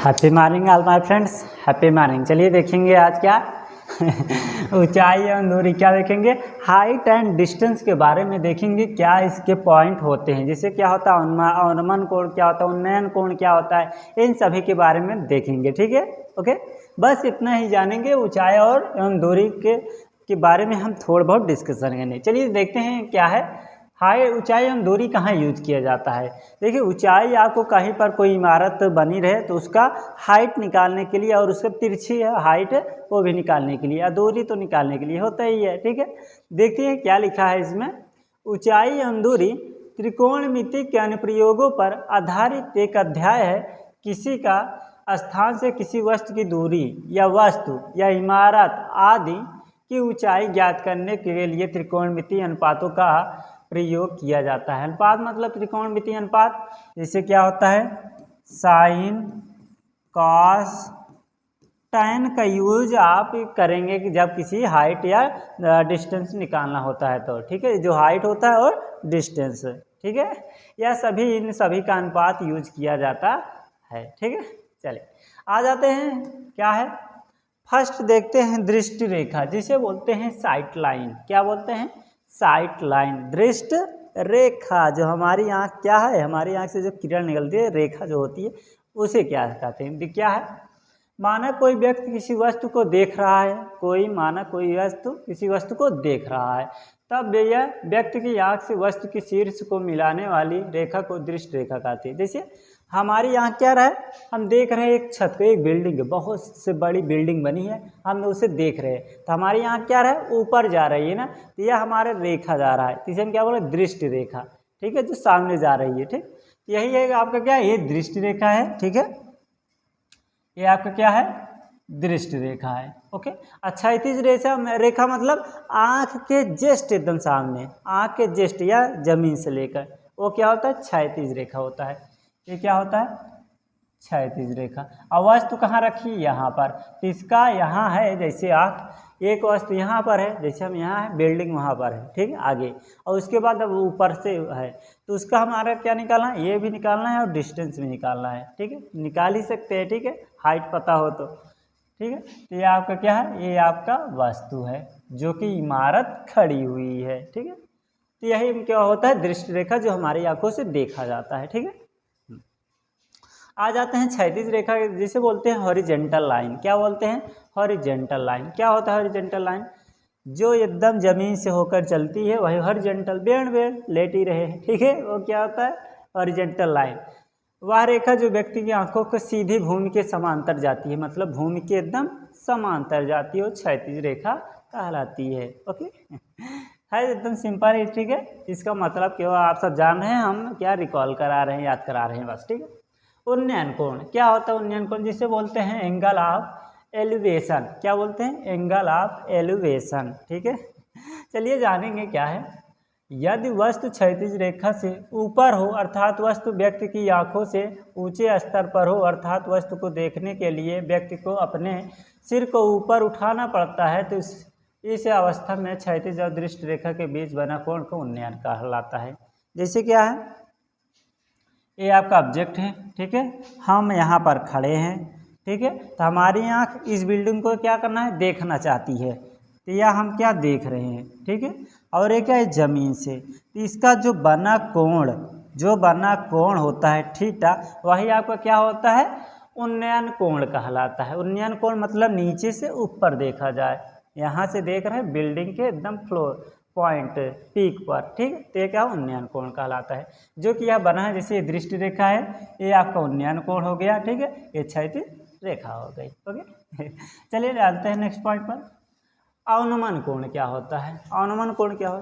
Happy morning all my friends, happy morning. चलिए देखेंगे आज क्या ऊंचाई एवं दूरी क्या देखेंगे, हाइट एंड डिस्टेंस के बारे में देखेंगे। क्या इसके पॉइंट होते हैं, जैसे क्या होता है अवनमन कोण, क्या होता है उन्नयन कोण, क्या होता है, इन सभी के बारे में देखेंगे। ठीक है, ओके, बस इतना ही जानेंगे। ऊंचाई और एवं दूरी के बारे में हम थोड़ा बहुत डिस्कशन करेंगे। चलिए देखते हैं क्या है हाई ऊंचाई एवं दूरी कहाँ यूज किया जाता है। देखिए, ऊंचाई आपको कहीं पर कोई इमारत बनी रहे तो उसका हाइट निकालने के लिए और उसका तिरछी हाइट वो भी निकालने के लिए, या दूरी तो निकालने के लिए होता ही है। ठीक है, देखते हैं क्या लिखा है इसमें। ऊंचाई एवं दूरी त्रिकोणमिति के अनुप्रयोगों पर आधारित एक अध्याय है। किसी का स्थान से किसी वस्तु की दूरी या वस्तु या इमारत आदि की ऊंचाई ज्ञात करने के लिए त्रिकोणमितीय अनुपातों का प्रयोग किया जाता है। अनुपात मतलब त्रिकोणमितीय अनुपात, जैसे क्या होता है साइन, कॉस, टैन का यूज आप करेंगे कि जब किसी हाइट या डिस्टेंस निकालना होता है तो। ठीक है, जो हाइट होता है और डिस्टेंस, ठीक है, यह सभी इन सभी का अनुपात यूज किया जाता है। ठीक है, चलिए आ जाते हैं क्या है। फर्स्ट देखते हैं दृष्टि रेखा, जिसे बोलते हैं साइट लाइन। क्या बोलते हैं? साइट लाइन, दृष्टि रेखा। जो हमारी आँख क्या है, हमारी आँख से जो किरण निकलती है, रेखा जो होती है, उसे क्या कहते हैं? क्या है? माना कोई व्यक्ति किसी वस्तु को देख रहा है, कोई वस्तु किसी वस्तु को देख रहा है, तब यह व्यक्ति की आँख से वस्तु की शीर्ष को मिलाने वाली रेखा को दृष्टि रेखा कहते हैं। जैसे हमारी यहाँ क्या रहा है, हम देख रहे हैं एक छत को, एक बिल्डिंग है, बहुत से बड़ी बिल्डिंग बनी है, हम उसे देख रहे हैं, तो हमारे यहाँ क्या रहा है, ऊपर जा रही है ना, तो यह हमारे रेखा जा रहा है, तो इसे हम क्या बोले, दृष्टि रेखा। ठीक है, जो सामने जा रही है। ठीक, यही है आपका क्या, ये दृष्टि रेखा है। ठीक है, ये आपका क्या है, दृष्टि रेखा है। ओके, अच्छा, क्षैतिज रेखा मतलब आँख के जस्ट एकदम सामने, आँख के जस्ट या जमीन से लेकर, वो क्या होता है, क्षैतिज रेखा होता है। ये क्या होता है, क्षैतिज रेखा। और वस्तु कहाँ रखी, यहाँ पर, तो इसका यहाँ है, जैसे आँख एक वस्तु यहाँ पर है, जैसे हम यहाँ है, बिल्डिंग वहाँ पर है, ठीक है, आगे, और उसके बाद अब ऊपर से है, तो उसका हमारा क्या निकालना है, ये भी निकालना है और डिस्टेंस भी निकालना है। ठीक है, निकाल ही सकते हैं। ठीक है, हाइट पता हो तो। ठीक है, तो ये आपका क्या है, ये आपका वस्तु है जो कि इमारत खड़ी हुई है। ठीक है, तो यही क्या होता है, दृष्टि रेखा, जो हमारी आंखों से देखा जाता है। ठीक है, आ जाते हैं क्षैतिज रेखा, जिसे बोलते हैं हॉरिजेंटल लाइन। क्या बोलते हैं, हॉरिजेंटल लाइन। क्या होता है हॉरिजेंटल लाइन, जो एकदम जमीन से होकर चलती है, वही हॉरिजेंटल, बेड़ लेटी रहे। ठीक है, वो क्या होता है, हॉरिजेंटल लाइन। वह रेखा जो व्यक्ति की आंखों को सीधी भूमि के समांतर जाती है, मतलब भूमि के एकदम समांतर जाती है, वो क्षैतिज रेखा कहलाती है। ओके, है एकदम सिंपल है। ठीक है, इसका मतलब केवल आप सब जान रहे हैं, हम क्या रिकॉल करा रहे हैं, याद करा रहे हैं बस। ठीक है, उन्नयन कोण। क्या होता है उन्नयन कोण, जिसे बोलते हैं एंगल ऑफ एलिवेशन। क्या बोलते हैं, एंगल ऑफ एलिवेशन। ठीक है, चलिए जानेंगे क्या है। यदि वस्तु क्षैतिज रेखा से ऊपर हो, अर्थात वस्तु व्यक्ति की आंखों से ऊंचे स्तर पर हो, अर्थात वस्तु को देखने के लिए व्यक्ति को अपने सिर को ऊपर उठाना पड़ता है, तो इस अवस्था में क्षैतिज और दृष्टि रेखा के बीच बना कोण को उन्नयन कहलाता है। जैसे क्या है, ये आपका ऑब्जेक्ट है। ठीक है, हम यहाँ पर खड़े हैं। ठीक है, तो हमारी आँख इस बिल्डिंग को क्या करना है, देखना चाहती है, तो यह हम क्या देख रहे हैं। ठीक है, और ये क्या है, जमीन से, तो इसका जो बना कोण होता है थीटा, वही आपका क्या होता है, उन्नयन कोण कहलाता है। उन्नयन कोण मतलब नीचे से ऊपर देखा जाए, यहाँ से देख रहे हैं बिल्डिंग के एकदम फ्लोर पॉइंट पीक पर। ठीक है, तो ये क्या उन्नयन कोण कहलाता है, जो कि यह बना है, जैसे ये दृष्टि रेखा है, ये आपका उन्नयन कोण हो गया। ठीक है, ये क्षैतिज रेखा हो गई। ओके, चलिए डालते हैं नेक्स्ट पॉइंट पर। अवनमन कोण क्या होता है, अवनमन कोण क्या हो,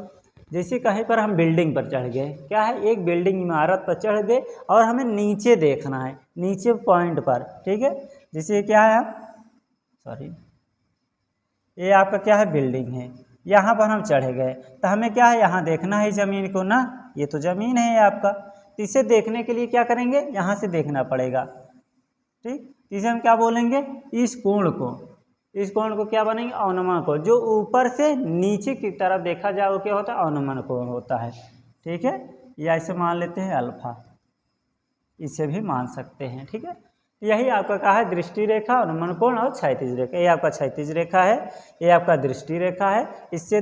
जैसे कहीं पर हम बिल्डिंग पर चढ़ गए, क्या है, एक बिल्डिंग इमारत पर चढ़ गए और हमें नीचे देखना है, नीचे पॉइंट पर। ठीक है, जैसे क्या है, ये आपका क्या है, बिल्डिंग है, यहाँ पर हम चढ़े गए, तो हमें क्या है, यहाँ देखना है जमीन को ना, ये तो जमीन है आपका, तो इसे देखने के लिए क्या करेंगे, यहाँ से देखना पड़ेगा। ठीक, इसे हम क्या बोलेंगे, इस कोण को क्या बनेंगे, अवनमन कोण। जो ऊपर से नीचे की तरफ देखा जाए वो क्या होता है, अवनमन कोण होता है। ठीक है, या इसे मान लेते हैं अल्फा, इसे भी मान सकते हैं। ठीक है, यही आपका कहा है दृष्टि रेखा, अनुमान कोण और क्षैतिज रेखा। ये आपका क्षैतिज रेखा है, ये आपका दृष्टि रेखा है। इससे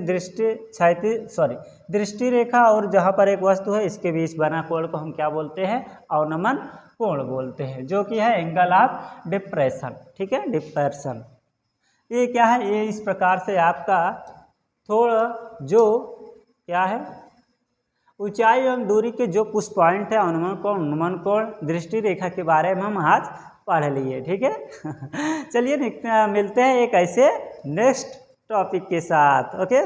दृष्टि रेखा और जहाँ पर एक वस्तु है इसके बीच बना कोण को हम क्या बोलते हैं, अवनमन कोण बोलते हैं, जो कि है एंगल ऑफ डिप्रेशन। ठीक है, डिप्रेशन। ये क्या है, ये इस प्रकार से आपका थोड़ा जो क्या है ऊंचाई एवं दूरी के जो कुछ पॉइंट है अनुमान कोण दृष्टि रेखा के बारे में हम आज पढ़ लिए। ठीक है चलिए मिलते हैं एक ऐसे नेक्स्ट टॉपिक के साथ। ओके।